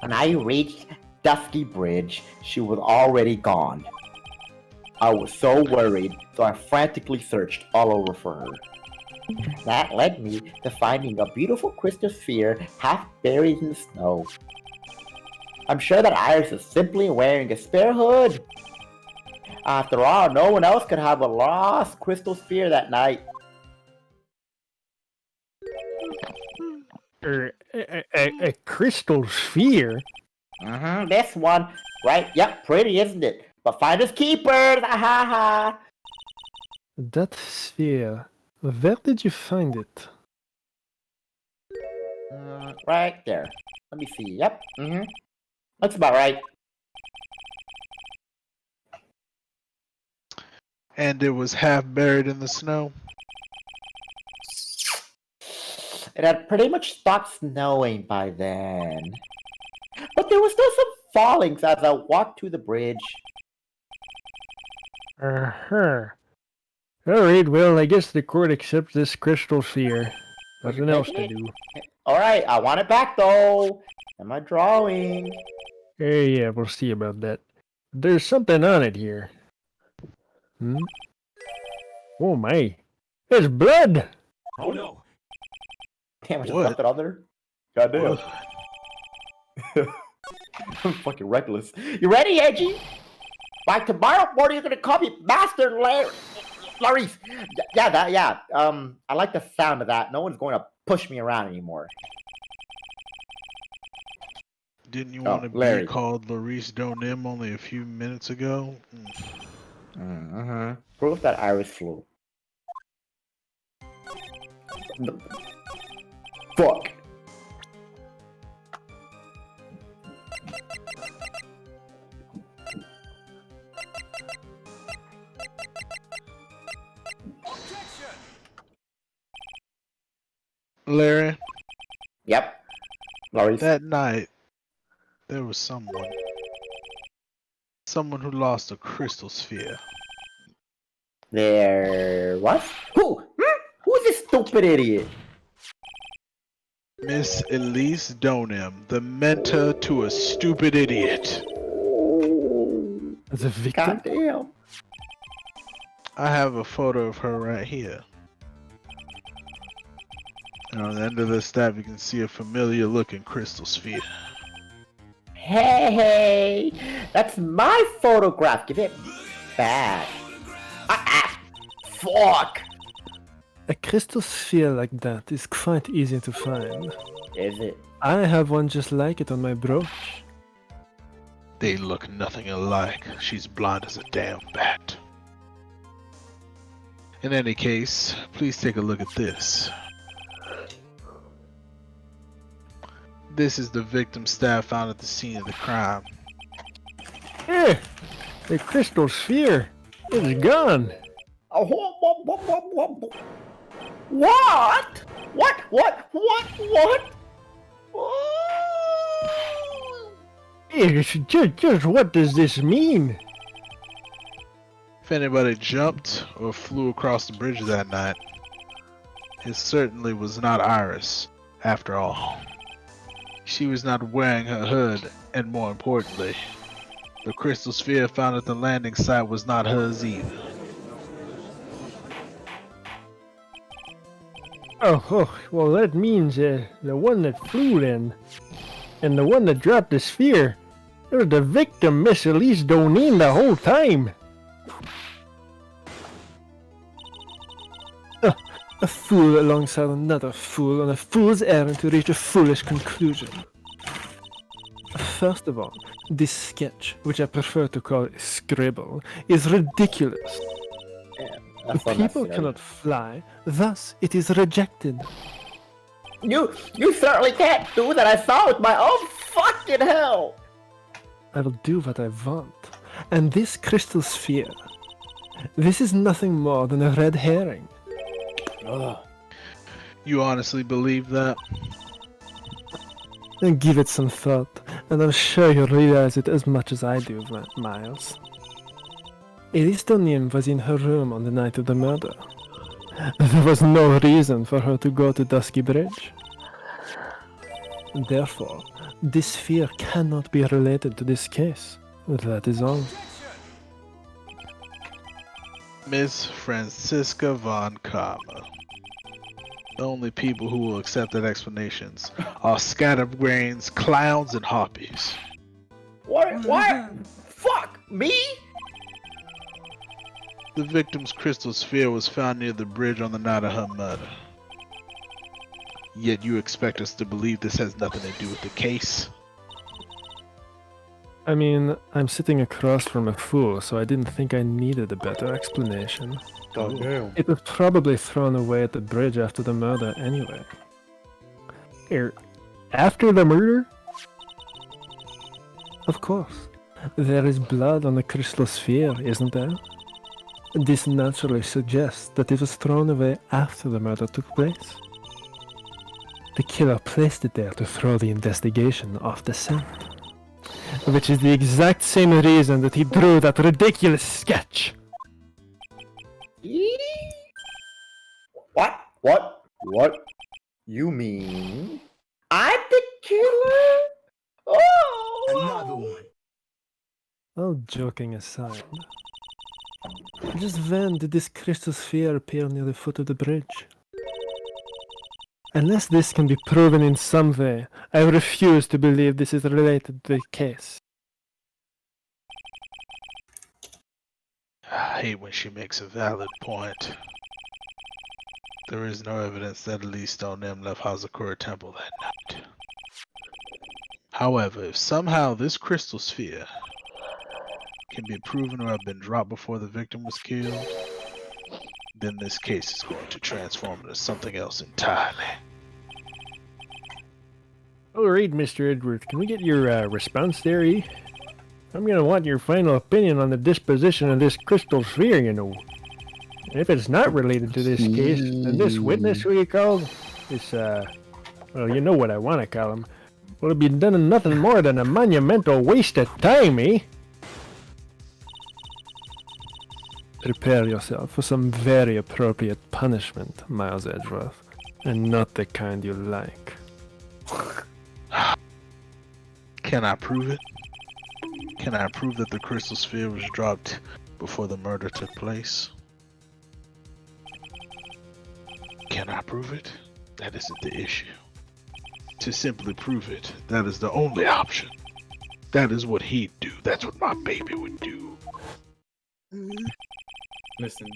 When I reached Dusky Bridge, she was already gone. I was so worried, so I frantically searched all over for her. That led me to finding a beautiful crystal sphere half buried in the snow. I'm sure that Iris is simply wearing a spare hood. After all, no one else could have a lost crystal sphere that night. A crystal sphere? This one. Right, yep, pretty, isn't it? But finders keepers, ha ha! That sphere, where did you find it? Right there. Let me see, yep, That's about right. And it was half buried in the snow? It had pretty much stopped snowing by then. But there was still some fallings as I walked to the bridge. Alright, well, I guess the court accepts this crystal sphere. Nothing else to do. Alright, I want it back though. Am I drawing? Yeah, we'll see about that. There's something on it here. Oh my. There's blood! Oh no! Damn, I just What? left it on there. Goddamn. I'm fucking reckless. You ready, Edgy? By tomorrow morning, you're gonna call me Master Larice. Yeah. I like the sound of that. No one's going to push me around anymore. Didn't you want to Larry. be called Larice Donim only a few minutes ago? Proof that Iris flew. Fuck. Larry, Yep. Larice. that night, there was someone who lost a crystal sphere. There was? Who? Who's this stupid idiot? Miss Elise Donim, the mentor to a stupid idiot. The victim? Goddamn. I have a photo of her right here. And on the end of the staff, you can see a familiar looking crystal sphere. Hey, that's my photograph. Give it back. Fuck. A crystal sphere like that is quite easy to find. Is it? I have one just like it on my brooch. They look nothing alike. She's blind as a damn bat. In any case, please take a look at this. This is the victim's staff found at the scene of the crime. Eh! The crystal sphere is gone! Oh, what? Just what does this mean? If anybody jumped or flew across the bridge that night, it certainly was not Iris, after all. She was not wearing her hood, and more importantly, the crystal sphere found at the landing site was not hers either. Oh, well that means the one that flew then, and the one that dropped the sphere, it was the victim, Miss Elise Donin, the whole time. A fool alongside another fool on a fool's errand to reach a foolish conclusion. First of all, this sketch, which I prefer to call a scribble, is ridiculous. People cannot fly, thus it is rejected. You certainly can't do that. I saw with my own fucking hell. I will do what I want. And this crystal sphere, this is nothing more than a red herring. Ugh. You honestly believe that? And give it some thought, and I'm sure you'll realize it as much as I do, Miles. Elise Donim was in her room on the night of the murder. There was no reason for her to go to Dusky Bridge. Therefore, This sphere cannot be related to this case. That is all. Miss Franziska von Karma. The only people who will accept that explanations are scatterbrains, clowns, and harpies. What? Fuck me? The victim's crystal sphere was found near the bridge on the night of her murder. Yet you expect us to believe this has nothing to do with the case? I mean, I'm sitting across from a fool, so I didn't think I needed a better explanation. Goddamn. It was probably thrown away at the bridge after the murder anyway. Here, after the murder? Of course. There is blood on the crystal sphere, isn't there? This naturally suggests that it was thrown away after the murder took place. The killer placed it there to throw the investigation off the scent. Which is the exact same reason that he drew that ridiculous sketch. What? You mean I'm the killer? Oh! Another one. All joking aside, just when did this crystal sphere appear near the foot of the bridge? Unless this can be proven in some way, I refuse to believe this is related to the case. I hate when she makes a valid point. There is no evidence that Lee Stone M left Hazakura Temple that night. However, if somehow this crystal sphere can be proven to have been dropped before the victim was killed, then this case is going to transform into something else entirely. All right, Mr. Edwards, can we get your response there, E? I'm gonna want your final opinion on the disposition of this crystal sphere, you know. And if it's not related to this case, then this witness, who you called, this, well, you know what I want to call him, will have been done nothing more than a monumental waste of time, eh? Prepare yourself for some very appropriate punishment, Miles Edgeworth, and not the kind you like. Can I prove it? Can I prove that the crystal sphere was dropped before the murder took place? Can I prove it? That isn't the issue. To simply prove it, that is the only option. That is what he'd do. That's what my baby would do. Listen,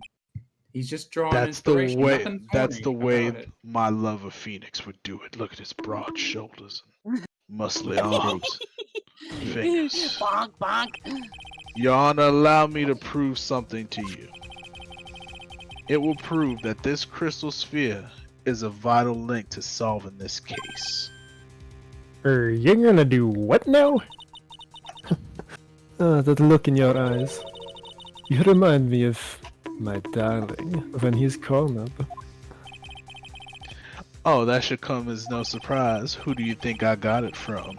he's just drawing That's the inspiration. way. Nothing That's the thorny way about it. my love of Phoenix would do it. Look at his broad shoulders and muscly arms, fingers. Bonk, bonk. Your Honor, allow me to prove something to you. It will prove that this crystal sphere is a vital link to solving this case. You're gonna do what now? That look in your eyes. You remind me of my darling when he's calm up. Oh, that should come as no surprise. Who do you think I got it from?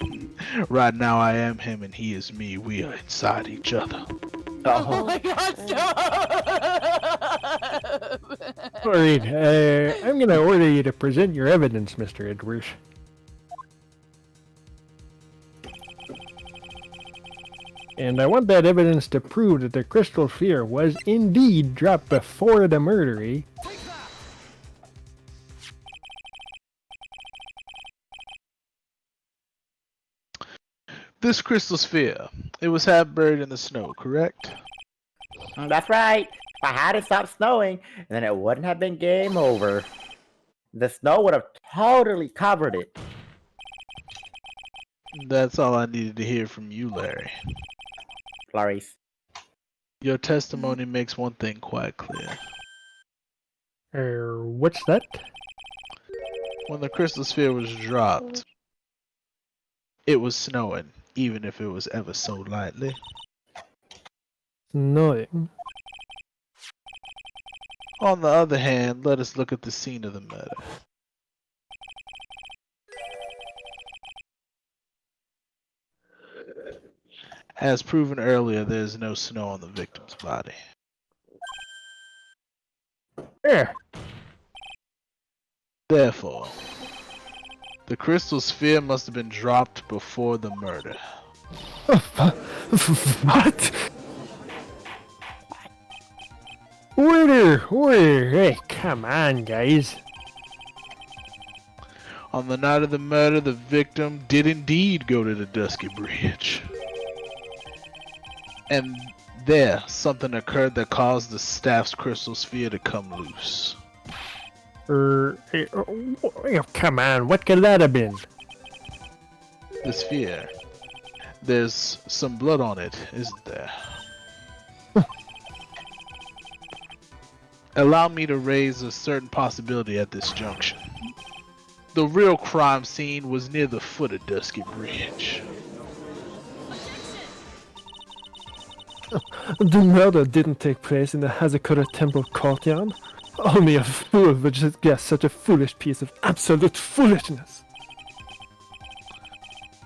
Right now I am him and he is me. We are inside each other. Oh my god, stop! Alright, I'm gonna order you to present your evidence, Mr. Edwards. And I want that evidence to prove that the crystal sphere was indeed dropped before the murder, eh? This crystal sphere, it was half buried in the snow, correct? That's right. If I had it stopped snowing, then it wouldn't have been game over. The snow would have totally covered it. That's all I needed to hear from you, Larry. Clarice. Your testimony makes one thing quite clear. What's that? When the crystal sphere was dropped, it was snowing, even if it was ever so lightly. Snowing. On the other hand, let us look at the scene of the murder. As proven earlier, there is no snow on the victim's body. Yeah. Therefore, The crystal sphere must have been dropped before the murder. What? Order! Hey, come on, guys. On the night of the murder, the victim did indeed go to the Dusky Bridge. And there, something occurred that caused the staff's crystal sphere to come loose. Come on, what could that have been? The sphere. There's some blood on it, isn't there? Allow me to raise a certain possibility at this junction. The real crime scene was near the foot of Dusky Bridge. The murder didn't take place in the Hazakura Temple courtyard. Only a fool would just guess such a foolish piece of absolute foolishness.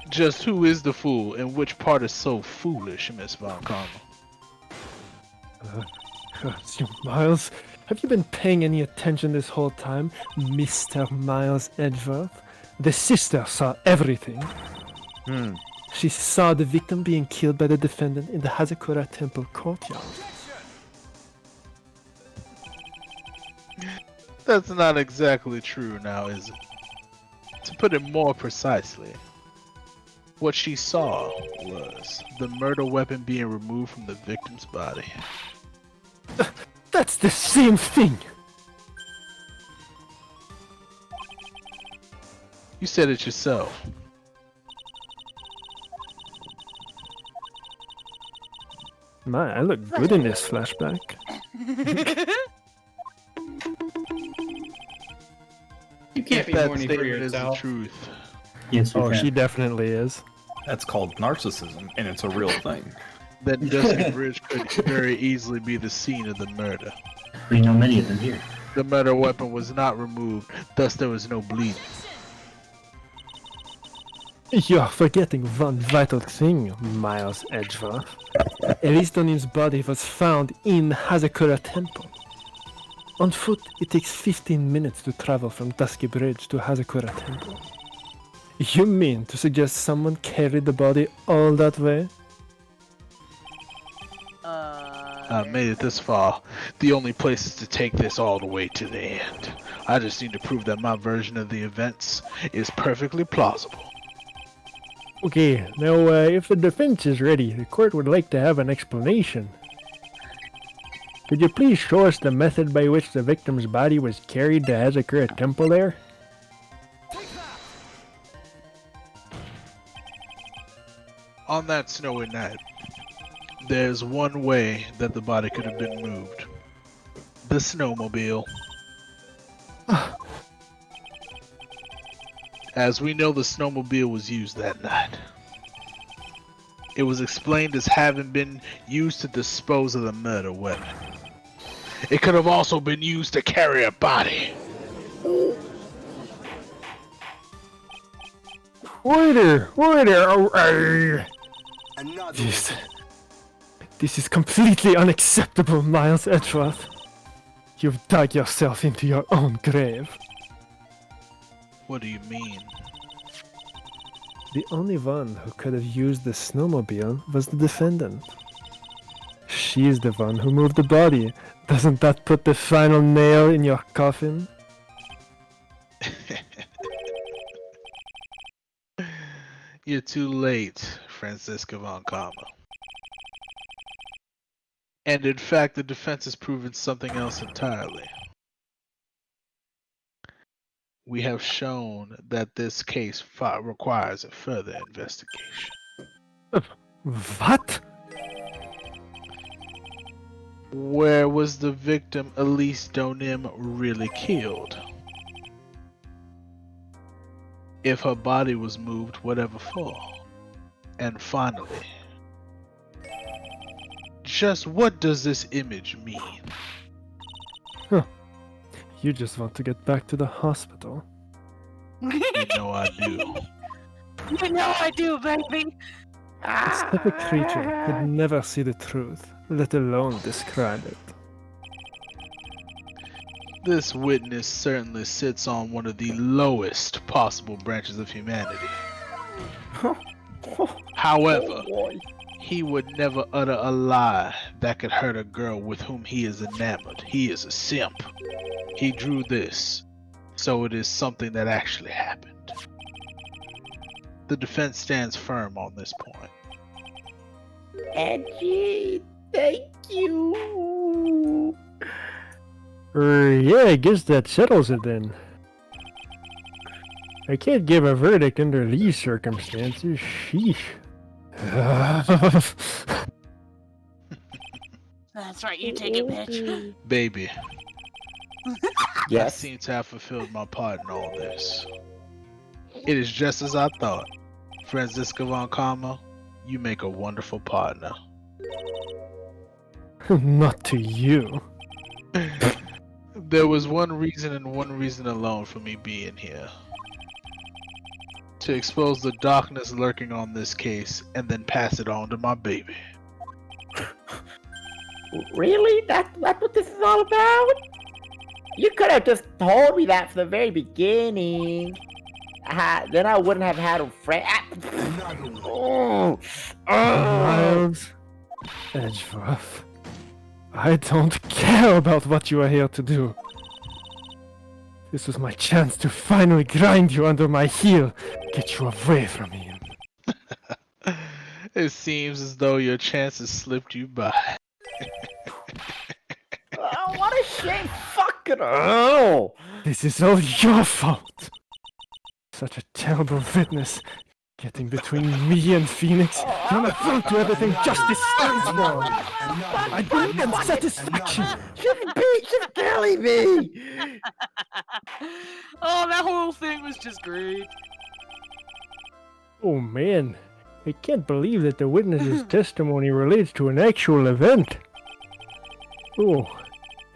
Just who is the fool, and which part is so foolish, Miss Von Karma? Miles, have you been paying any attention this whole time, Mr. Miles Edgeworth? The sister saw everything. She saw the victim being killed by the defendant in the Hazakura Temple courtyard. That's not exactly true now, is it? To put it more precisely, what she saw was the murder weapon being removed from the victim's body. That's the same thing! You said it yourself. My, I look good in this flashback. You can't be That horny for statement is the yourself. truth. Yes, you Oh, can. she definitely is. That's called narcissism, and it's a real thing. That Dusky Bridge could very easily be the scene of the murder. We know many of them here. The murder weapon was not removed, thus there was no bleeding. You're forgetting one vital thing, Miles Edgeworth. Elistonium's body was found in Hazakura Temple. On foot, it takes 15 minutes to travel from Dusky Bridge to Hazakura Temple. You mean to suggest someone carried the body all that way? I made it this far. The only place is to take this all the way to the end. I just need to prove that my version of the events is perfectly plausible. Okay, now if the defense is ready, the court would like to have an explanation. Could you please show us the method by which the victim's body was carried to Hazakura Temple there? On that snowy night, there's one way that the body could have been moved. The snowmobile. As we know, the snowmobile was used that night. It was explained as having been used to dispose of the murder weapon. It could have also been used to carry a body. Order! This is completely unacceptable, Miles Edgeworth. You've dug yourself into your own grave. What do you mean? The only one who could have used the snowmobile was the defendant. She's the one who moved the body. Doesn't that put the final nail in your coffin? You're too late, Francisca Von Karma. And in fact, the defense has proven something else entirely. We have shown that this case requires a further investigation. What? Where was the victim Elise Donim really killed? If her body was moved, whatever for? And finally, just what does this image mean? You just want to get back to the hospital. You know I do. You know I do, baby. This type of creature could never see the truth, let alone describe it. This witness certainly sits on one of the lowest possible branches of humanity. However, he would never utter a lie that could hurt a girl with whom he is enamored. He is a simp. He drew this, so it is something that actually happened. The defense stands firm on this point. Edgy, thank you. Yeah, I guess that settles it then. I can't give a verdict under these circumstances. Sheesh. That's right, you take it, bitch. Baby, I Yes. seem to have fulfilled my part in all this. It is just as I thought. Franziska von Karma, you make a wonderful partner. Not to you. There was one reason and one reason alone for me being here. To expose the darkness lurking on this case and then pass it on to my baby. Really? That's what this is all about? You could have just told me that from the very beginning. Then I wouldn't have had a friend. Miles Edgeworth, I don't care about what you are here to do. This was my chance to finally grind you under my heel, get you away from him. It seems as though your chances slipped you by. Oh, what a shame! Fucking hell! This is all your fault. Such a terrible witness, getting between me and Phoenix. You're not front to everything justice stands for. I bring them satisfaction. She's killing me! Oh, that whole thing was just great. Oh man, I can't believe that the witness's testimony relates to an actual event. Oh,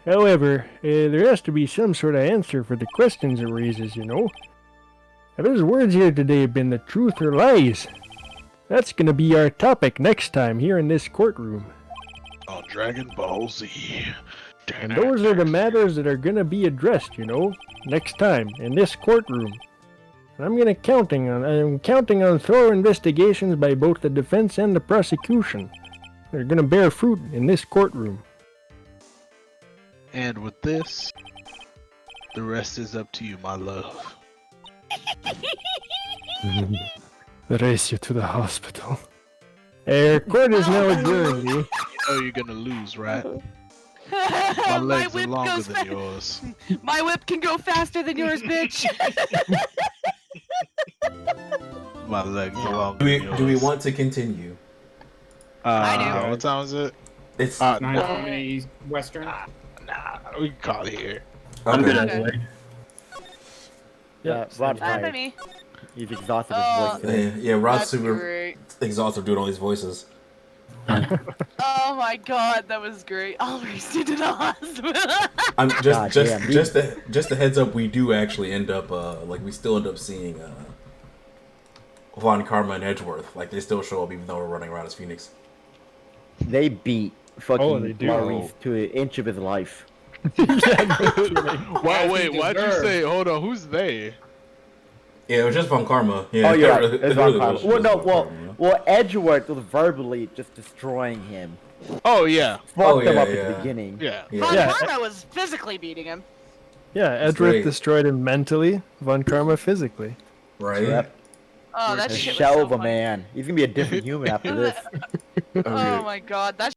however, there has to be some sort of answer for the questions it raises, you know. Have his words here today been the truth or lies? That's gonna be our topic next time here in this courtroom. On Dragon Ball Z. And those are the matters that are gonna be addressed, you know, next time in this courtroom. And I'm counting on thorough investigations by both the defense and the prosecution. They're gonna bear fruit in this courtroom. And with this, the rest is up to you, my love. Race you to the hospital. Court is now adjourned, eh? You know you're gonna lose, right? My legs are whip longer goes than yours. My whip can go faster than yours, bitch. My legs are longer Do we, than yours. do we want to continue? I do. What time is it? It's 9:20 Western. Nah, we can call it here. I'm good Okay. anyway. Yeah, Rod's Fine by tired. me. He's exhausted his Oh. voice today. Yeah, Rod's That's super great. exhausted doing all these voices. Oh my god, that was great. I'll race you to the hospital. I'm God damn, just a heads up. We do actually end up we still end up seeing Von Karma and Edgeworth. Like they still show up even though we're running around as Phoenix. They beat Oh, fucking they do. Maurice to an inch of his life. Wow, wait, he why'd you deserved. say, hold on, who's they? Yeah, it was just Von Karma. Yeah, Oh, you're right. it It's really Von Karma. was Well, just no, Von well, Karma, yeah. well, Edgeworth was verbally just destroying him. Oh, yeah. Fucked him yeah, up at yeah. the beginning. Yeah. Von Yeah. Karma was physically beating him. Yeah, Edgeworth great. destroyed him mentally, Von Karma physically. Right? Yep. Oh, that A shit was shell so of a funny. man. He's gonna be a different human after this. Oh my god, that